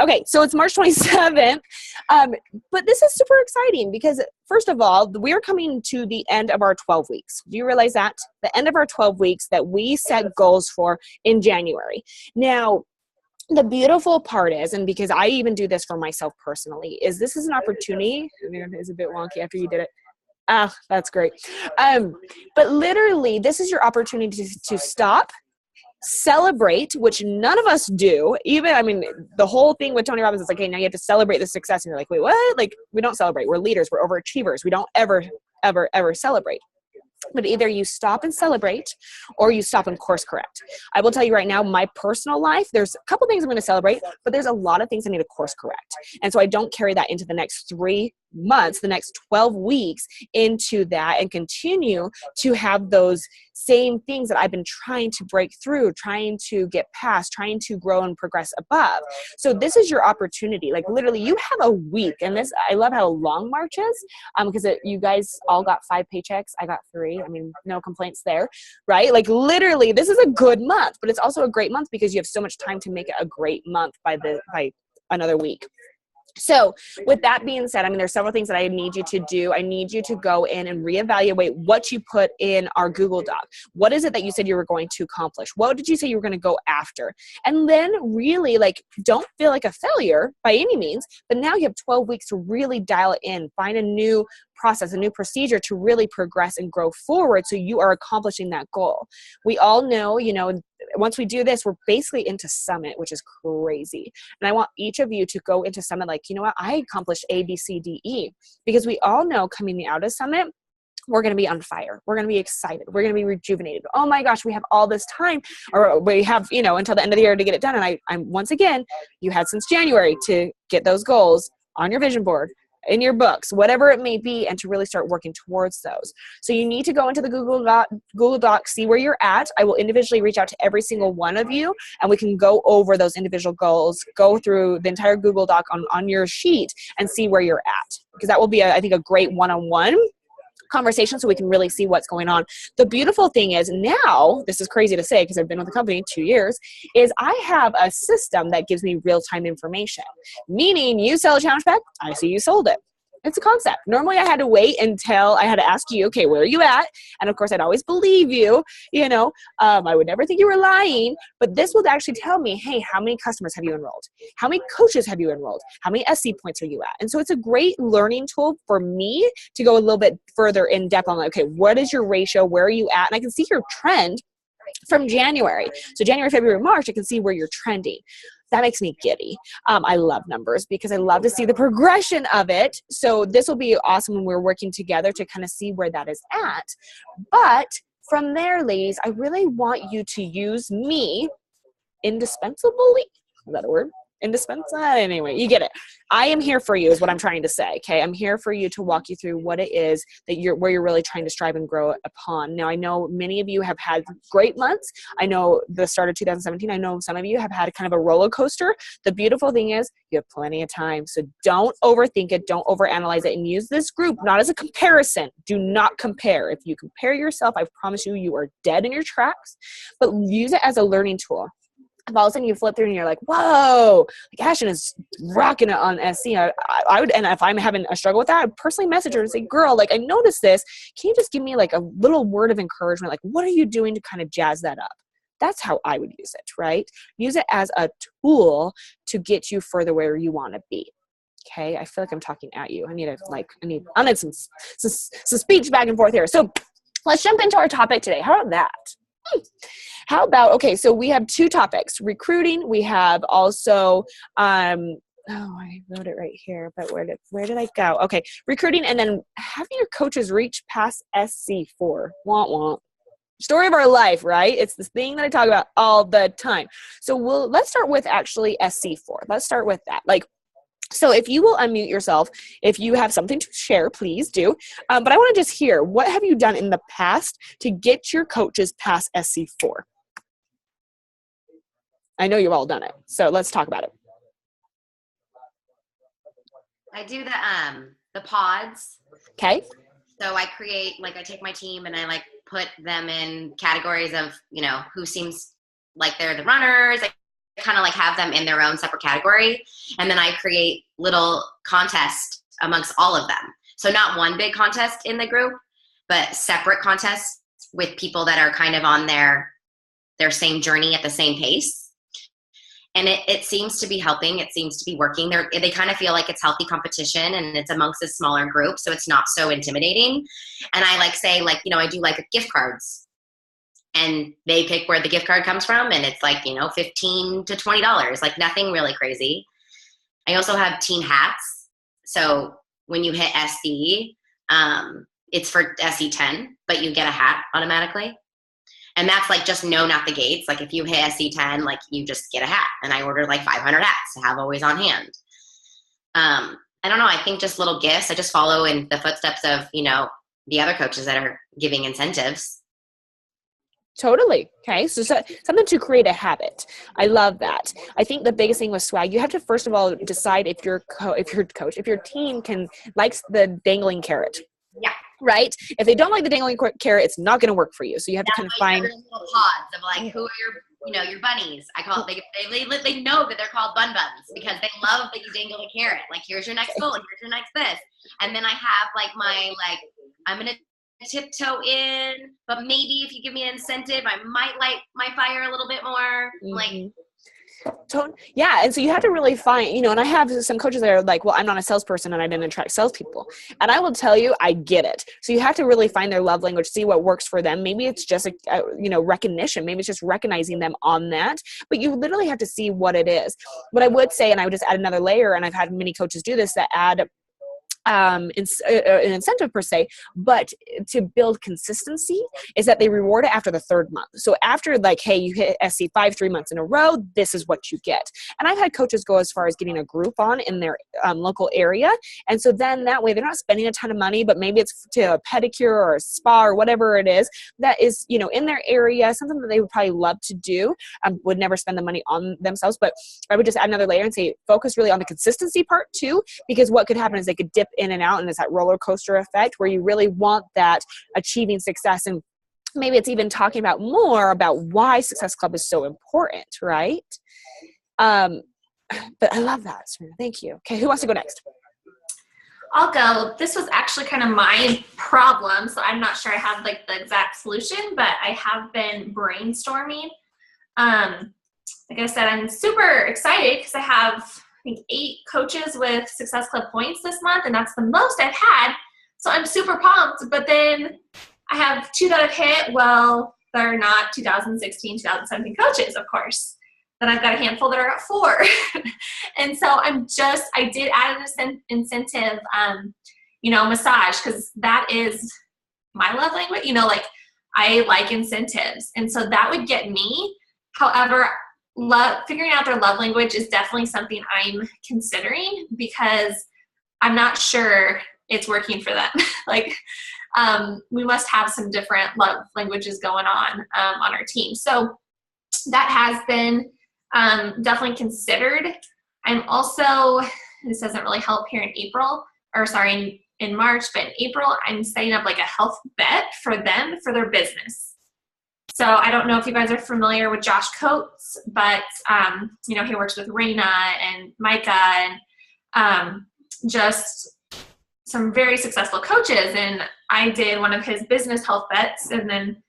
Okay, so it's March 27th, but this is super exciting because, first of all, we are coming to the end of our 12 weeks. Do you realize that? The end of our 12 weeks that we set goals for in January. Now, the beautiful part is, and because I even do this for myself personally, is this is an opportunity. It's a bit wonky after you did it. Ah, that's great. But literally, this is your opportunity to stop, celebrate, which none of us do. Even, I mean, the whole thing with Tony Robbins is like, hey, now you have to celebrate the success. And you're like, wait, what? Like, we don't celebrate. We're leaders. We're overachievers. We don't ever celebrate. But either you stop and celebrate or you stop and course correct. I will tell you right now, my personal life, there's a couple things I'm going to celebrate, but there's a lot of things I need to course correct. And so I don't carry that into the next 3 months, the next 12 weeks into that, and continue to have those same things that I've been trying to break through, trying to get past, trying to grow and progress above. So this is your opportunity. Like literally you have a week, and this, I love how long March is, because you guys all got 5 paychecks. I got 3. I mean, no complaints there, right? Like literally this is a good month, but it's also a great month because you have so much time to make it a great month by another week. So with that being said, I mean, there's several things that I need you to do. I need you to go in and reevaluate what you put in our Google Doc. What is it that you said you were going to accomplish? What did you say you were going to go after? And then really, like, don't feel like a failure by any means, but now you have 12 weeks to really dial it in, find a new process, a new procedure to really progress and grow forward so you are accomplishing that goal. We all know, once we do this, we're basically into Summit, which is crazy. And I want each of you to go into Summit like, you know what, I accomplished A, B, C, D, E. Because we all know coming out of Summit, we're going to be on fire. We're going to be excited. We're going to be rejuvenated. Oh my gosh, we have all this time, or we have, until the end of the year to get it done. And I'm once again, you had since January to get those goals on your vision board, in your books, whatever it may be, and to really start working towards those. So you need to go into the Google Doc, see where you're at. I will individually reach out to every single one of you, and we can go over those individual goals, go through the entire Google Doc on your sheet and see where you're at. Because that will be, I think, a great one-on-one conversation so we can really see what's going on. The beautiful thing is now, this is crazy to say because I've been with the company 2 years, is I have a system that gives me real-time information. Meaning you sell a challenge pack, I see you sold it. It's a concept. Normally I had to wait until I had to ask you, okay, where are you at? And of course I'd always believe you, I would never think you were lying, but this will actually tell me, hey, how many customers have you enrolled? How many coaches have you enrolled? How many SC points are you at? And so it's a great learning tool for me to go a little bit further in depth on, okay, what is your ratio? Where are you at? And I can see your trend from January. So January, February, March, I can see where you're trending. That makes me giddy. I love numbers because I love to see the progression of it. So this will be awesome when we're working together to kind of see where that is at. But from there, ladies, I really want you to use me indispensably. Is that a word? Indispensable? Anyway, you get it. I am here for you is what I'm trying to say. Okay. I'm here for you to walk you through what it is that where you're really trying to strive and grow upon. Now, I know many of you have had great months. I know the start of 2017, I know some of you have had kind of a roller coaster. The beautiful thing is you have plenty of time. So don't overthink it. Don't overanalyze it, and use this group not as a comparison. Do not compare. If you compare yourself, I promise you, you are dead in your tracks, but use it as a learning tool. If all of a sudden you flip through and you're like, whoa, like Ashton is rocking it on SC. I would, and if I'm having a struggle with that, I'd personally message her and say, girl, like I noticed this. Can you just give me like a little word of encouragement? Like, what are you doing to kind of jazz that up? That's how I would use it, right? Use it as a tool to get you further where you want to be. Okay. I feel like I'm talking at you. I need some speech back and forth here. So let's jump into our topic today. How about that? How about, okay, so we have 2 topics, recruiting. We have also, I wrote it right here, but where did I go? Okay, recruiting, and then having your coaches reach past SC4. Womp womp. Story of our life, right? It's this thing that I talk about all the time. So let's start with actually SC4. Let's start with that. So if you will unmute yourself, if you have something to share, please do. But I want to just hear, what have you done in the past to get your coaches past SC4? I know you've all done it. So let's talk about it. I do the pods. Okay. So I create, I take my team and I put them in categories of, who seems like they're the runners. kind of like have them in their own separate category. And then I create little contests amongst all of them. So not one big contest in the group, but separate contests with people that are kind of on their same journey at the same pace. And it seems to be helping. It seems to be working. They kind of feel like it's healthy competition, and it's amongst a smaller group, so it's not so intimidating. And I say, I do like gift cards, and they pick where the gift card comes from, and it's $15 to $20, like nothing really crazy. I also have team hats. So when you hit SC, it's for SC10, but you get a hat automatically. And that's just no, not the gates. Like if you hit SC10, you just get a hat. And I ordered 500 hats to have always on hand. I don't know. I think just little gifts. I just follow in the footsteps of, the other coaches that are giving incentives. Totally. Okay. So something to create a habit. I love that. I think the biggest thing with swag, you have to first of all decide if your team likes the dangling carrot. Yeah. Right? If they don't like the dangling carrot, it's not going to work for you. So you have to kind of find little pods of who are your bunnies. I call it. They know that they're called bun buns because they love that you dangle a carrot. Here's your next goal. Here's your next this. And then I have I'm gonna tiptoe in, but maybe if you give me an incentive, I might light my fire a little bit more. Mm-hmm. Yeah. And so you have to really find, and I have some coaches that are well, I'm not a salesperson and I didn't attract salespeople. And I will tell you, I get it. So you have to really find their love language, see what works for them. Maybe it's just, recognition. Maybe it's just recognizing them on that, but you literally have to see what it is. What I would say, and I would just add another layer, and I've had many coaches do this, that add an incentive per se, but to build consistency is that they reward it after the third month. So after hey, you hit SC5 3 months in a row, this is what you get. And I've had coaches go as far as getting a Groupon in their local area. And so then that way they're not spending a ton of money, but maybe it's to a pedicure or a spa or whatever it is that is, in their area, something that they would probably love to do, would never spend the money on themselves. But I would just add another layer and say, focus really on the consistency part too, because what could happen is they could dip in and out, and it's that roller coaster effect where you really want that achieving success. And maybe it's even talking about more about why Success Club is so important, right? But I love that, Serena. Thank you. Okay, who wants to go next? I'll go. This was actually kind of my problem, so I'm not sure I have the exact solution, but I have been brainstorming. Like I said, I'm super excited because I have 8 coaches with Success Club points this month, and that's the most I've had. So I'm super pumped. But then I have 2 that have hit. Well, they're not 2016, 2017 coaches, of course. Then I've got a handful that are at 4. And so I did add an incentive, massage, because that is my love language. I like incentives. And so that would get me. However, figuring out their love language is definitely something I'm considering because I'm not sure it's working for them. We must have some different love languages going on our team. So that has been definitely considered. I'm also, this doesn't really help here in March, but in April, I'm setting up a health bet for them for their business. So I don't know if you guys are familiar with Josh Coates, but, he works with Raina and Micah and just some very successful coaches. And I did one of his business health bets and then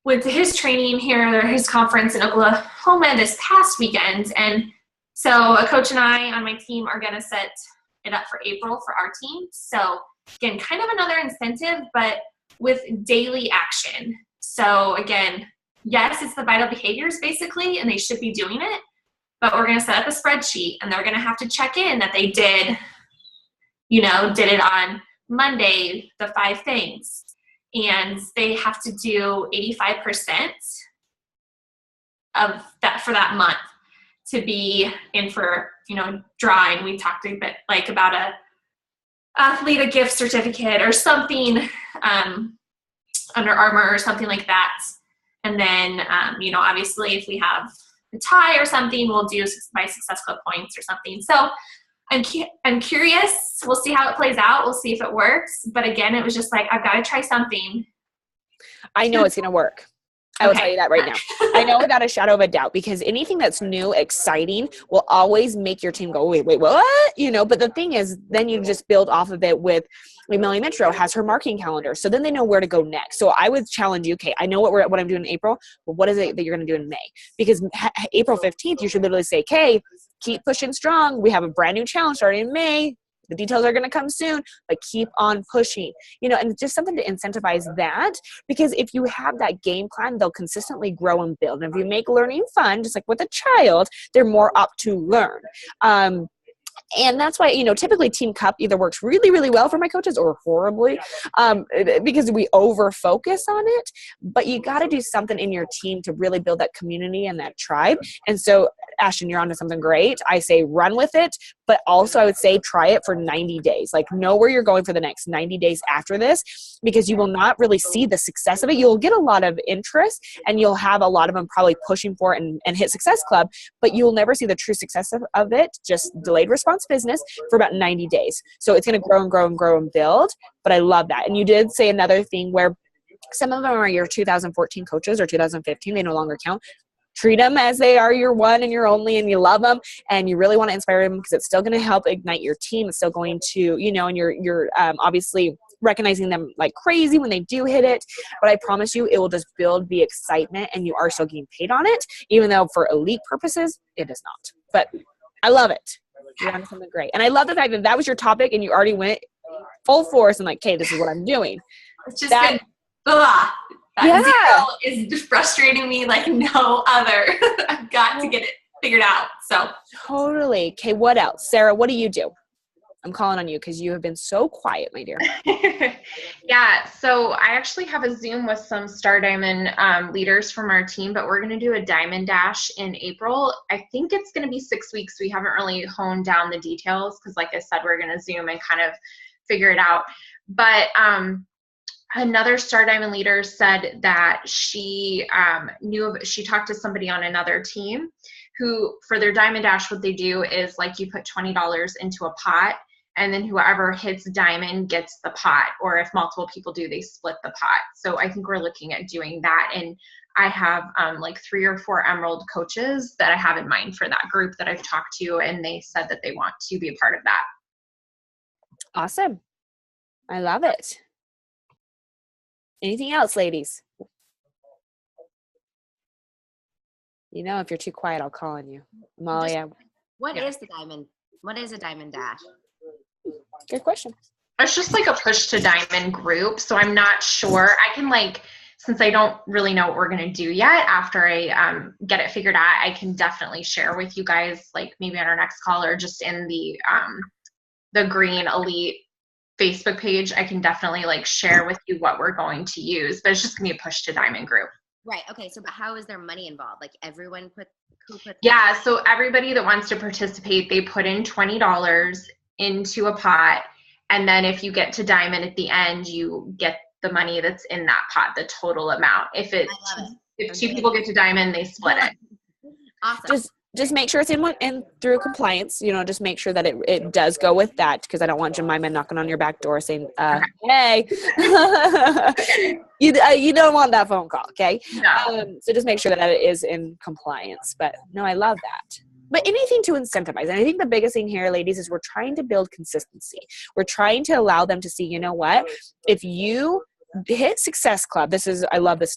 went to his training here, his conference in Oklahoma this past weekend. And so a coach and I on my team are going to set it up for April for our team. So again, kind of another incentive, but with daily action. So again, yes, it's the vital behaviors basically, and they should be doing it, but we're going to set up a spreadsheet and they're going to have to check in that they did it on Monday, the 5 things, and they have to do 85% of that for that month to be in for, draw. And we talked a bit about a athlete, a gift certificate or something, Under Armour or something like that. And then, obviously if we have a tie or something, we'll do by Success Club points or something. So I'm curious. We'll see how it plays out. We'll see if it works. But again, it was just I've got to try something. I know it's going to work. I will tell you that right now. I know without a shadow of a doubt, because anything that's new, exciting will always make your team go, wait, what? But the thing is, then you just build off of it with, like Melanie Mitro has her marketing calendar. So then they know where to go next. So I would challenge you, okay, I know what I'm doing in April, but what is it that you're going to do in May? Because April 15th, you should literally say, okay, keep pushing strong. We have a brand new challenge starting in May. The details are going to come soon, but keep on pushing, and it's just something to incentivize that, because if you have that game plan, they'll consistently grow and build. And if you make learning fun, just like with a child, they're more up to learn. And that's why, typically Team Cup either works really, really well for my coaches or horribly, because we over focus on it. But you got to do something in your team to really build that community and that tribe. And so, Ashton, you're onto something great. I say run with it, but also I would say try it for 90 days. Like, know where you're going for the next 90 days after this, because you will not really see the success of it. You'll get a lot of interest, and you'll have a lot of them probably pushing for it and hit Success Club, but you'll never see the true success of it, just delayed response business for about 90 days. So it's going to grow and grow and grow and build. But I love that. And you did say another thing where some of them are your 2014 coaches or 2015. They no longer count. Treat them as they are your one and your only, and you love them, and you really want to inspire them, because it's still going to help ignite your team. It's still going to, and you're obviously recognizing them like crazy when they do hit it. But I promise you, it will just build the excitement, and you are still getting paid on it, even though for elite purposes, it is not. But I love it. You're on something great. And I love the fact that was your topic, and you already went full force and like, okay, this is what I'm doing. It's just been, that zero is frustrating me like no other. I've got to get it figured out. So totally. Okay, what else? Sarah, what do you do? I'm calling on you because you have been so quiet, my dear. Yeah, so I actually have a Zoom with some Star Diamond leaders from our team, but we're going to do a Diamond Dash in April. I think it's going to be 6 weeks. We haven't really honed down the details because, like I said, we're going to Zoom and kind of figure it out. But another Star Diamond leader said that she she talked to somebody on another team who, for their Diamond Dash, what they do is like you put $20 into a pot, and then whoever hits diamond gets the pot, or if multiple people do, they split the pot. So I think we're looking at doing that. And I have like 3 or 4 Emerald coaches that I have in mind for that group that I've talked to, and they said that they want to be a part of that. Awesome. I love it. Anything else, ladies? If you're too quiet, I'll call on you. Molly, what is the diamond? What is a Diamond Dash? Good question. It's just like a push to diamond group. So I'm not sure. I can since I don't really know what we're going to do yet, after I get it figured out, I can definitely share with you guys, like maybe on our next call or just in the Green Elite Facebook page. I can definitely share with you what we're going to use, but it's just going to be a push to diamond group. Right. Okay. So, but how is there money involved? Like everyone Yeah. So everybody that wants to participate, they put in $20 into a pot. And then if you get to diamond at the end, you get the money that's in that pot, the total amount. If 2 people get to diamond, they split it. Awesome. Just make sure it's in through compliance, just make sure that it does go with that, because I don't want Jemima knocking on your back door saying, hey, you don't want that phone call. Okay. No. So just make sure that it is in compliance, but no, I love that. But anything to incentivize. And I think the biggest thing here, ladies, is we're trying to build consistency. We're trying to allow them to see, you know what, if you hit Success Club, I love this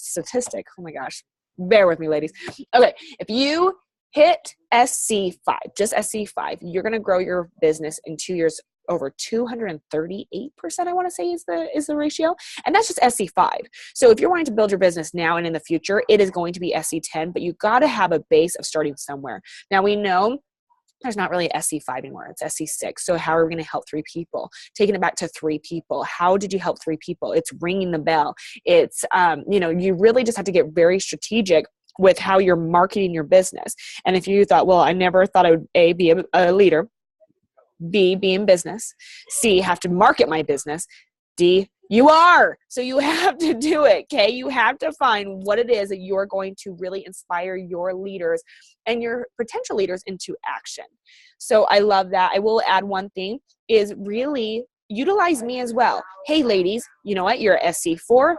statistic. Oh my gosh. Bear with me, ladies. Okay, if you hit SC5, just SC5, you're going to grow your business in 2 years over 238%, I want to say is the ratio. And that's just SC5. So if you're wanting to build your business now and in the future, it is going to be SC10, but you got to have a base of starting somewhere. Now we know there's not really SC5 anymore. It's SC6. So how are we going to help 3 people? Taking it back to 3 people. How did you help 3 people? It's ringing the bell. It's, you really just have to get very strategic with how you're marketing your business. And if you thought, well, I never thought I would A, be a leader, B, be in business, C, have to market my business, D, you are. So you have to do it, okay? You have to find what it is that you're going to really inspire your leaders and your potential leaders into action. So I love that. I will add one thing is really utilize me as well. Hey, ladies, you know what? You're a SC4.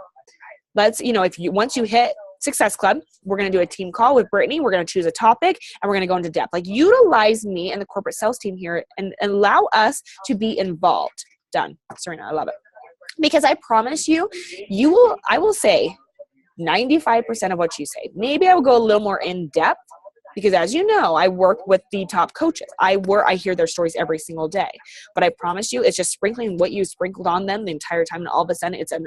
Let's, once you hit Success Club, we're going to do a team call with Brittany. We're going to choose a topic and we're going to go into depth. Like, utilize me and the corporate sales team here and allow us to be involved. Done. Serena, I love it. Because I promise you, I will say 95% of what you say. Maybe I will go a little more in depth because, as you know, I work with the top coaches. I hear their stories every single day. But I promise you, it's just sprinkling what you sprinkled on them the entire time, and all of a sudden it's a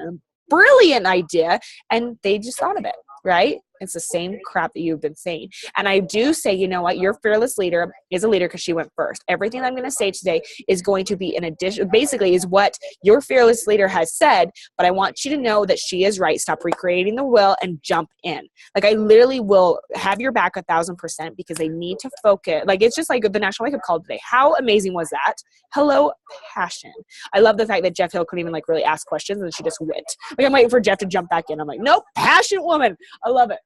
brilliant idea, and they just thought of it, right? It's the same crap that you've been saying. And I do say, you know what? Your fearless leader is a leader because she went first. Everything I'm going to say today is going to be in addition, basically is what your fearless leader has said, but I want you to know that she is right. Stop recreating the wheel and jump in. Like, I literally will have your back 1,000% because they need to focus. Like, it's just like the National Wake Up Call today. How amazing was that? Hello, passion. I love the fact that Jeff Hill couldn't even like really ask questions and she just went. Like, I'm waiting for Jeff to jump back in. I'm like, nope, passionate woman. I love it.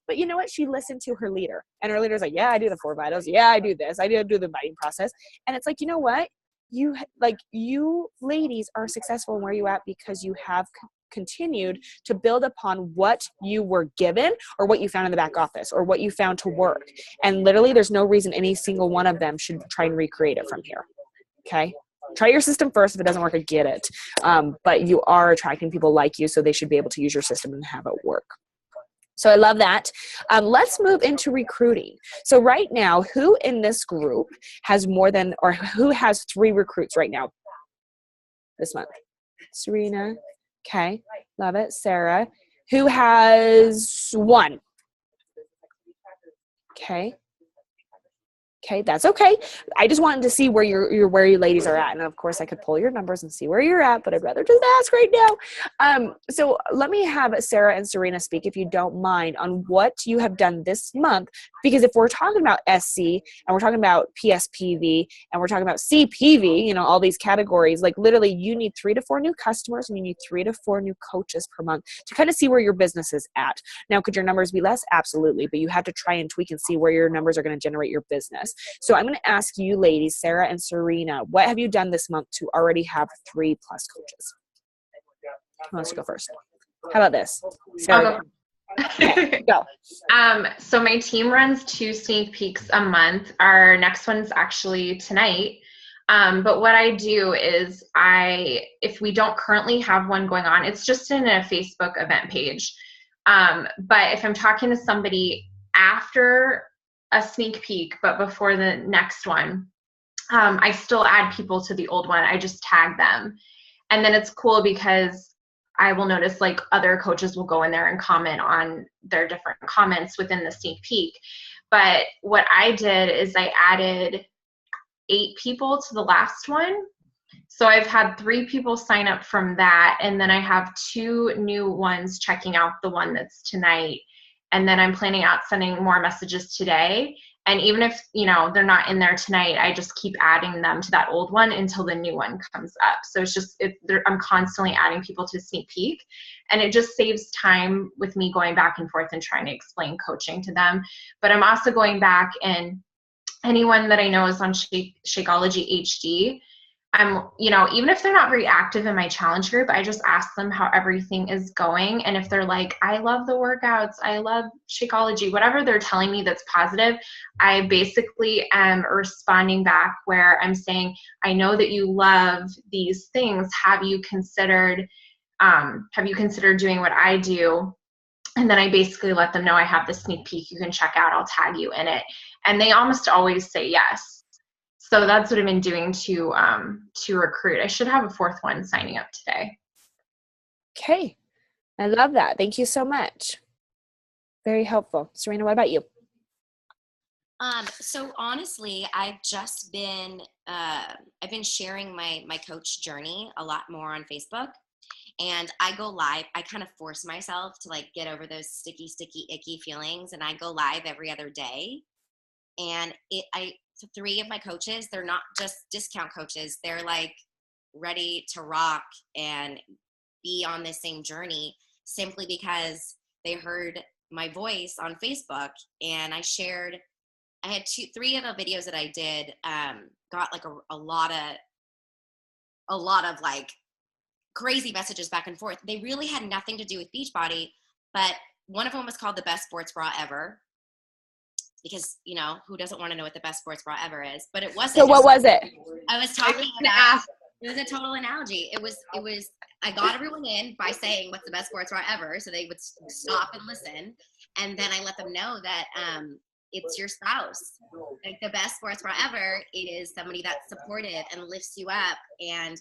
But you know what? She listened to her leader. And her leader's like, yeah, I do the 4 vitals. Yeah, I do this. I do the biting process. And it's like, you know what? You ladies are successful in where you at because you have continued to build upon what you were given or what you found in the back office or what you found to work. And literally, there's no reason any single one of them should try and recreate it from here. Okay? Try your system first. If it doesn't work, I get it. But you are attracting people like you, so they should be able to use your system and have it work. So I love that. Let's move into recruiting. So right now, who in this group has who has 3 recruits right now this month? Serena. Okay. Love it. Sarah. Who has 1? Okay. Okay, that's okay. I just wanted to see where where you ladies are at. And of course I could pull your numbers and see where you're at, but I'd rather just ask right now. So let me have Sarah and Serena speak, if you don't mind, on what you have done this month. Because if we're talking about SC and we're talking about PSPV and we're talking about CPV, all these categories, like literally you need 3 to 4 new customers and you need 3 to 4 new coaches per month to kind of see where your business is at. Now, could your numbers be less? Absolutely. But you have to try and tweak and see where your numbers are going to generate your business. So I'm going to ask you ladies, Sarah and Serena, what have you done this month to already have 3+ coaches? Who wants to go first? How about this? Sarah, okay, go. So my team runs 2 sneak peeks a month. Our next one's actually tonight. But what I do is if we don't currently have one going on, it's just in a Facebook event page. But if I'm talking to somebody after a sneak peek, but before the next one, I still add people to the old one. I just tag them. And then it's cool because I will notice like other coaches will go in there and comment on their different comments within the sneak peek. But what I did is I added 8 people to the last one. So I've had 3 people sign up from that. And then I have 2 new ones checking out the one that's tonight. And then I'm planning out sending more messages today. And even if, they're not in there tonight, I just keep adding them to that old one until the new one comes up. So it's just, I'm constantly adding people to sneak peek. And it just saves time with me going back and forth and trying to explain coaching to them. But I'm also going back, and anyone that I know is on Shakeology HD, even if they're not very active in my challenge group, I just ask them how everything is going. And if they're like, I love the workouts, I love Shakeology, whatever they're telling me that's positive, I basically am responding back where I'm saying, I know that you love these things. Have you considered doing what I do? And then I basically let them know I have the sneak peek you can check out. I'll tag you in it. And they almost always say yes. So that's what I've been doing to recruit. I should have a 4th one signing up today. Okay. I love that. Thank you so much. Very helpful. Serena, what about you? So honestly, I've just been, I've been sharing my coach journey a lot more on Facebook, and I go live. I kind of force myself to like get over those sticky, icky feelings. And I go live every other day. And 3 of my coaches, they're not just discount coaches. They're like ready to rock and be on this same journey simply because they heard my voice on Facebook. And I had 3 of the videos that I did, got like a lot of like crazy messages back and forth. They really had nothing to do with Beachbody, but one of them was called the best sports bra ever, because, you know, who doesn't want to know what the best sports bra ever is? But it wasn't. So what was it? I was talking about, it was a total analogy. It was, I got everyone in by saying what's the best sports bra ever, so they would stop and listen. And then I let them know that it's your spouse. Like, the best sports bra ever, it is somebody that's supportive and lifts you up. And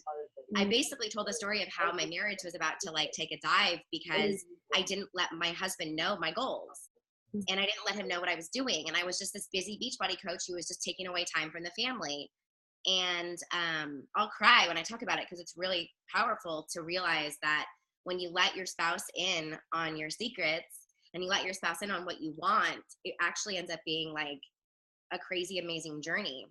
I basically told the story of how my marriage was about to like take a dive because I didn't let my husband know my goals. And I didn't let him know what I was doing. And I was just this busy Beachbody coach who was just taking away time from the family. And I'll cry when I talk about it because it's really powerful to realize that when you let your spouse in on your secrets and you let your spouse in on what you want, it actually ends up being like a crazy, amazing journey.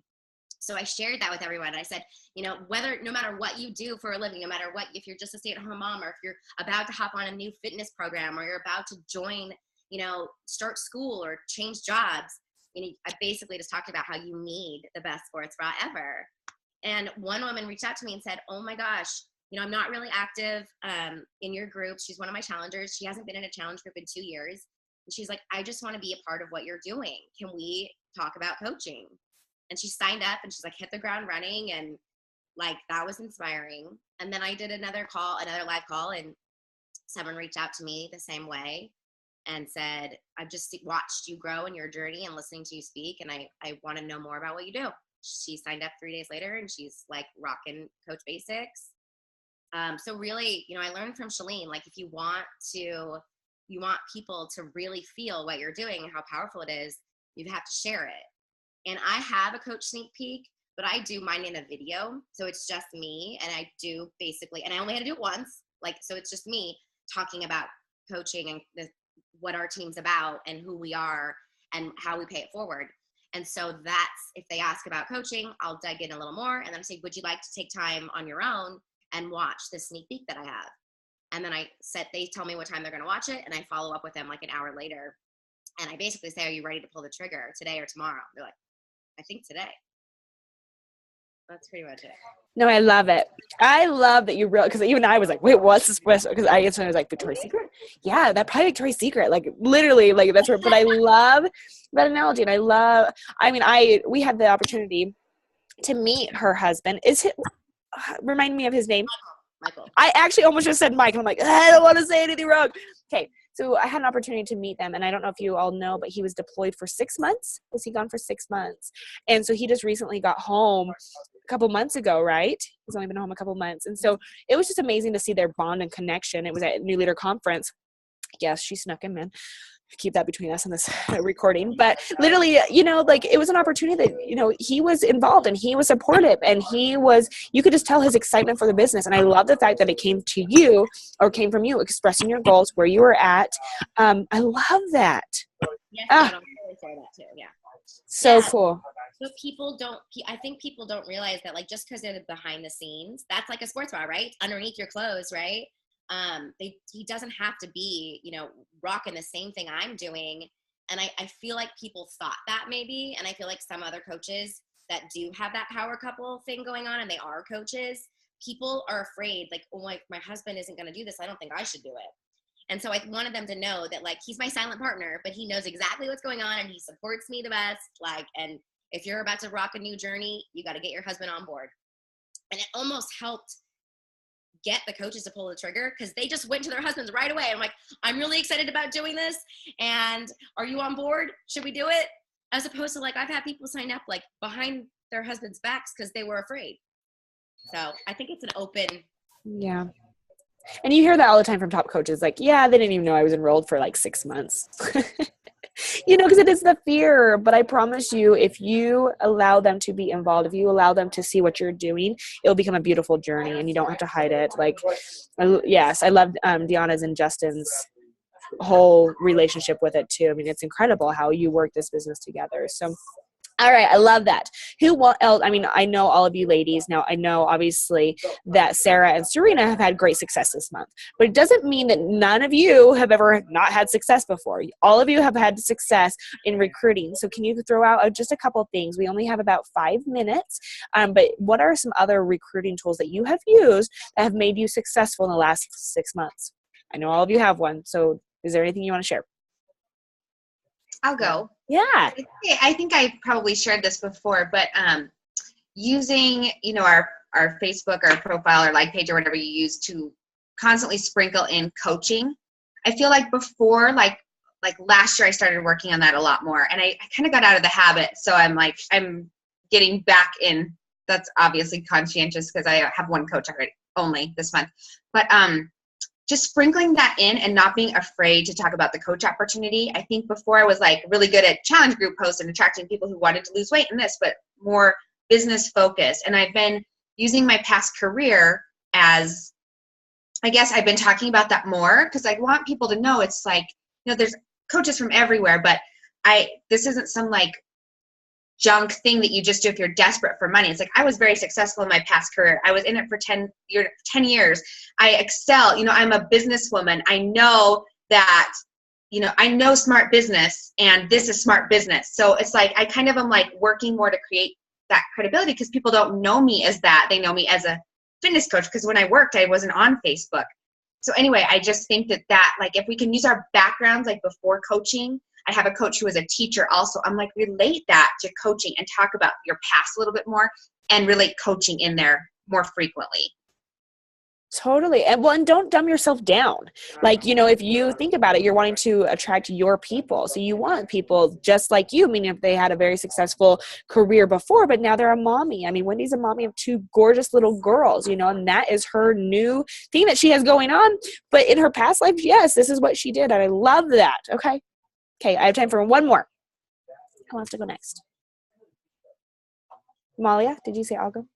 So I shared that with everyone. I said, you know, no matter what you do for a living, no matter what, if you're just a stay-at-home mom, or if you're about to hop on a new fitness program, or you're about to join, you know, start school or change jobs, you know, I basically just talked about how you need the best sports bra ever. And one woman reached out to me and said, oh my gosh, you know, I'm not really active in your group. She's one of my challengers. She hasn't been in a challenge group in 2 years. And she's like, I just want to be a part of what you're doing. Can we talk about coaching? And she signed up and she's like, hit the ground running. And like, that was inspiring. And then I did another live call, and someone reached out to me the same way and said, I've just watched you grow in your journey and listening to you speak, and I want to know more about what you do. She signed up 3 days later, and she's like rocking Coach Basics. So really, you know, I learned from Shalene, like, if you want people to really feel what you're doing and how powerful it is, you have to share it. And I have a coach sneak peek, but I do mine in a video. So it's just me, and I do basically, and I only had to do it once. Like, so it's just me talking about coaching and what our team's about and who we are and how we pay it forward. And so that's, if they ask about coaching, I'll dig in a little more, and then I say, would you like to take time on your own and watch the sneak peek that I have? And then they tell me what time they're going to watch it, and I follow up with them like an hour later. And I basically say, are you ready to pull the trigger today or tomorrow? They're like, I think today. That's pretty much it. No, I love it. I love that you realize, because even I was like, wait, what's this? Because I was like, Victoria's Secret? Yeah, that probably Victoria's Secret. Like, literally, like, that's where, but I love that analogy. And we had the opportunity to meet her husband. Remind me of his name. Michael. I actually almost just said Mike, and I'm like, I don't want to say anything wrong. Okay. So I had an opportunity to meet them, and I don't know if you all know, but he was deployed for 6 months. Was he gone for 6 months? And so he just recently got home a couple months ago, right? He's only been home a couple months. And so it was just amazing to see their bond and connection. It was at New Leader Conference. Yes, she snuck him in. Keep that between us in this recording. But literally, you know, like, it was an opportunity that, you know, he was involved and he was supportive, and you could just tell his excitement for the business. And I love the fact that it came from you expressing your goals, where you were at. I love that. Yes, I'm really sorry that too. Yeah. So cool. So I think people don't realize that, like, just because they're behind the scenes, that's like a sports bar, right? Underneath your clothes, right? He doesn't have to be, you know, rocking the same thing I'm doing. And I feel like people thought that maybe, and I feel like some other coaches that do have that power couple thing going on, and they are coaches, people are afraid, like, oh, my husband isn't going to do this, I don't think I should do it. And so I wanted them to know that, like, he's my silent partner, but he knows exactly what's going on, and he supports me the best. Like, and if you're about to rock a new journey, you got to get your husband on board. And it almost helped get the coaches to pull the trigger, because they just went to their husbands right away. I'm like, I'm really excited about doing this, and are you on board? Should we do it? As opposed to, like, I've had people sign up like behind their husbands' backs because they were afraid. So I think it's an open. Yeah. And you hear that all the time from top coaches, like, yeah, they didn't even know I was enrolled for like 6 months. You know, because it is the fear. But I promise you, if you allow them to be involved, if you allow them to see what you're doing, it'll become a beautiful journey, and you don't have to hide it. Like, yes, I love Deanna's and Justin's whole relationship with it too. I mean, it's incredible how you work this business together. So All right, I love that. Else? I mean, I know all of you ladies. Now, I know obviously that Sarah and Serena have had great success this month, but it doesn't mean that none of you have ever not had success before. All of you have had success in recruiting. So can you throw out just a couple of things? We only have about 5 minutes, but what are some other recruiting tools that you have used that have made you successful in the last 6 months? I know all of you have one. So is there anything you want to share? I'll go. Yeah. I think I probably shared this before, but using, our Facebook or profile or like page or whatever you use to constantly sprinkle in coaching. I feel like before, like last year I started working on that a lot more, and I kind of got out of the habit. So I'm getting back in. That's obviously conscientious because I have one coach already only this month, but just sprinkling that in and not being afraid to talk about the coach opportunity. I think before I was like really good at challenge group posts and attracting people who wanted to lose weight and this, but more business focused. And I've been using my past career as, I guess I've been talking about that more because I want people to know it's like, there's coaches from everywhere, but this isn't some like junk thing that you just do if you're desperate for money. It's like I was very successful in my past career. I was in it for 10 years. I excel. I'm a businesswoman. I know that, I know smart business, and this is smart business. So it's like I kind of am like working more to create that credibility because people don't know me as that. They know me as a fitness coach because when I worked, I wasn't on Facebook. So anyway, I just think that like if we can use our backgrounds like before coaching. I have a coach who is a teacher also. I'm like, relate that to coaching and talk about your past a little bit more and relate coaching in there more frequently. Totally. And don't dumb yourself down. Like, if you think about it, you're wanting to attract your people. So you want people just like you. I mean, if they had a very successful career before, but now they're a mommy. I mean, Wendy's a mommy of 2 gorgeous little girls, and that is her new thing that she has going on. But in her past life, yes, this is what she did. And I love that. Okay, I have time for one more. Who wants to go next? Malia, did you say I'll go?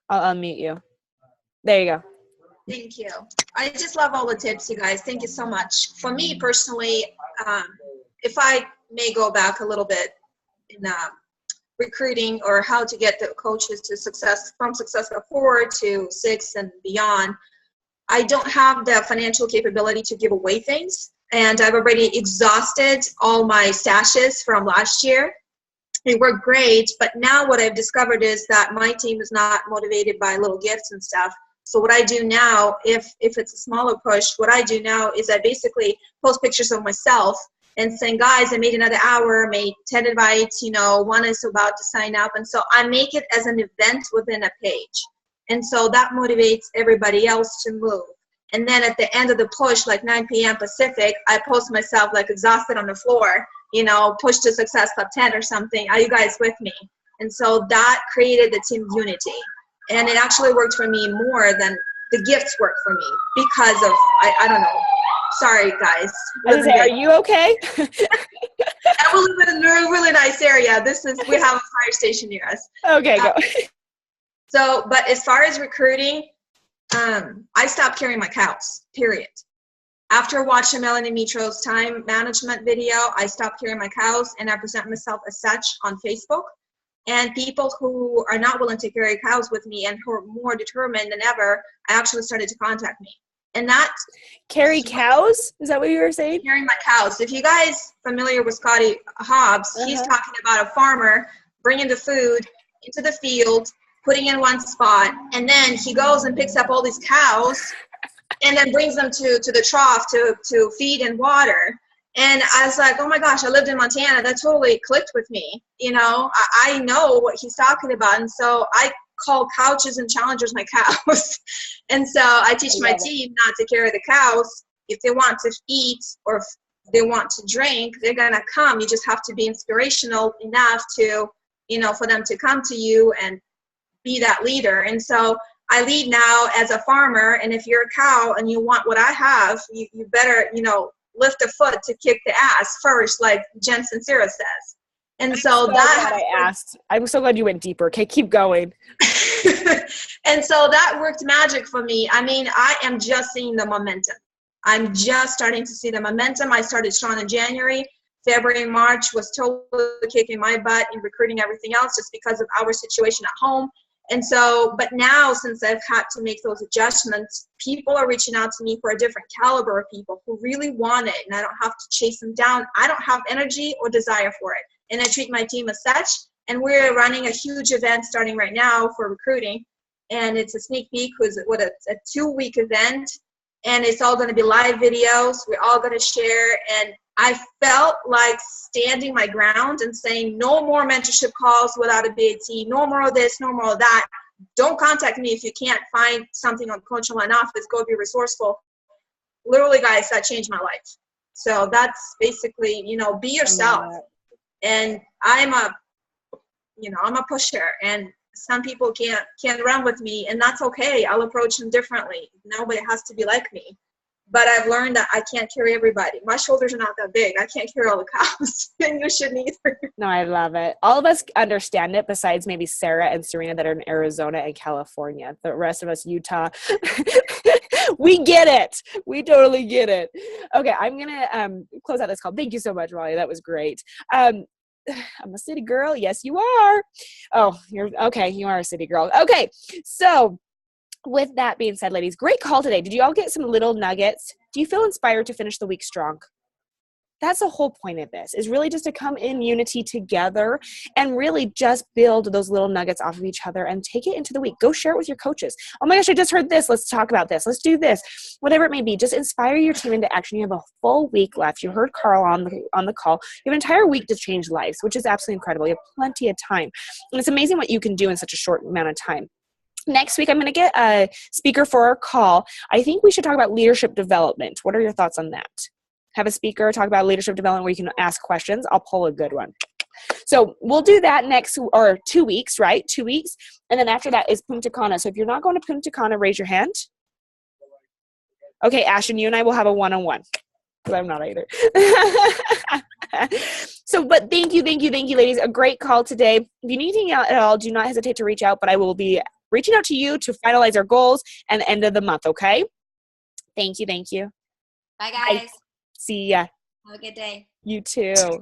I'll unmute you. There you go. Thank you. I just love all the tips, you guys. Thank you so much. For me personally, if I may go back a little bit in recruiting or how to get the coaches to success from success at 4 to 6 and beyond, I don't have the financial capability to give away things. And I've already exhausted all my stashes from last year. It worked great, but now what I've discovered is that my team is not motivated by little gifts and stuff. So what I do now, if it's a smaller push, what I do now is I basically post pictures of myself and saying, guys, I made another hour, made 10 invites, one is about to sign up. And so I make it as an event within a page. And so that motivates everybody else to move. And then at the end of the push, like 9 p.m. Pacific, I post myself like exhausted on the floor, push to success club 10 or something. Are you guys with me? And so that created the team unity. And it actually worked for me more than the gifts worked for me because of, I don't know. Sorry, guys. Are you okay? I live in a really nice area. We have a fire station near us. Okay, go. So, but as far as recruiting, I stopped carrying my cows, period. After watching Melanie Mitro's time management video, I stopped carrying my cows and I present myself as such on Facebook. And people who are not willing to carry cows with me and who are more determined than ever, actually started to contact me. And that carry cows? Is that what you were saying? Carrying my cows. If you guys familiar with Scotty Hobbs, he's talking about a farmer bringing the food into the field, putting in one spot, and then he goes and picks up all these cows and then brings them to the trough to feed and water. And I was like, oh my gosh, I lived in Montana. That totally clicked with me. I know what he's talking about. And so I call couches and challengers my cows. And so I teach my team not to carry the cows. If they want to eat or if they want to drink, they're going to come. You just have to be inspirational enough to, for them to come to you and be that leader. And so I lead now as a farmer. And if you're a cow and you want what I have, you better, lift a foot to kick the ass first, like Jen Sincera says. And so I asked. I'm so glad you went deeper. Okay, keep going. And so that worked magic for me. I mean, I am just seeing the momentum. I'm just starting to see the momentum. I started strong in January. February, March was totally kicking my butt in recruiting everything else just because of our situation at home. And so, but now since I've had to make those adjustments, people are reaching out to me for a different caliber of people who really want it, and I don't have to chase them down. I don't have energy or desire for it, and I treat my team as such. And we're running a huge event starting right now for recruiting, and it's a sneak peek. It's a 2-week event, and it's all going to be live videos. We're all going to share, and I felt like standing my ground and saying no more mentorship calls without a BAT, no more of this, no more of that. Don't contact me if you can't find something on Coach Online Office. Go be resourceful. Literally, guys, that changed my life. So that's basically, be yourself. And I'm a pusher, and some people can't run with me, and that's okay. I'll approach them differently. Nobody has to be like me. But I've learned that I can't carry everybody. My shoulders are not that big. I can't carry all the cows, and you shouldn't either. No, I love it. All of us understand it besides maybe Sarah and Serena that are in Arizona and California. The rest of us, Utah, we get it. We totally get it. Okay, I'm going to close out this call. Thank you so much, Molly. That was great. I'm a city girl. Yes, you are. Oh, you're okay. You are a city girl. Okay, so with that being said, ladies, great call today. Did you all get some little nuggets? Do you feel inspired to finish the week strong? That's the whole point of this, is really just to come in unity together and really just build those little nuggets off of each other and take it into the week. Go share it with your coaches. Oh my gosh, I just heard this. Let's talk about this. Let's do this. Whatever it may be, just inspire your team into action. You have a full week left. You heard Carl on the call. You have an entire week to change lives, which is absolutely incredible. You have plenty of time. And it's amazing what you can do in such a short amount of time. Next week, I'm going to get a speaker for our call. I think we should talk about leadership development. What are your thoughts on that? Have a speaker talk about leadership development where you can ask questions. I'll pull a good one. So we'll do that next, or 2 weeks, right? 2 weeks. And then after that is Punta Cana. So if you're not going to Punta Cana, raise your hand. Okay, Ashton, you and I will have a one-on-one. Because I'm not either. But thank you, ladies. A great call today. If you need anything at all, do not hesitate to reach out. But I will be reaching out to you to finalize our goals and the end of the month, okay? Thank you. Bye, guys. See ya. Have a good day. You too.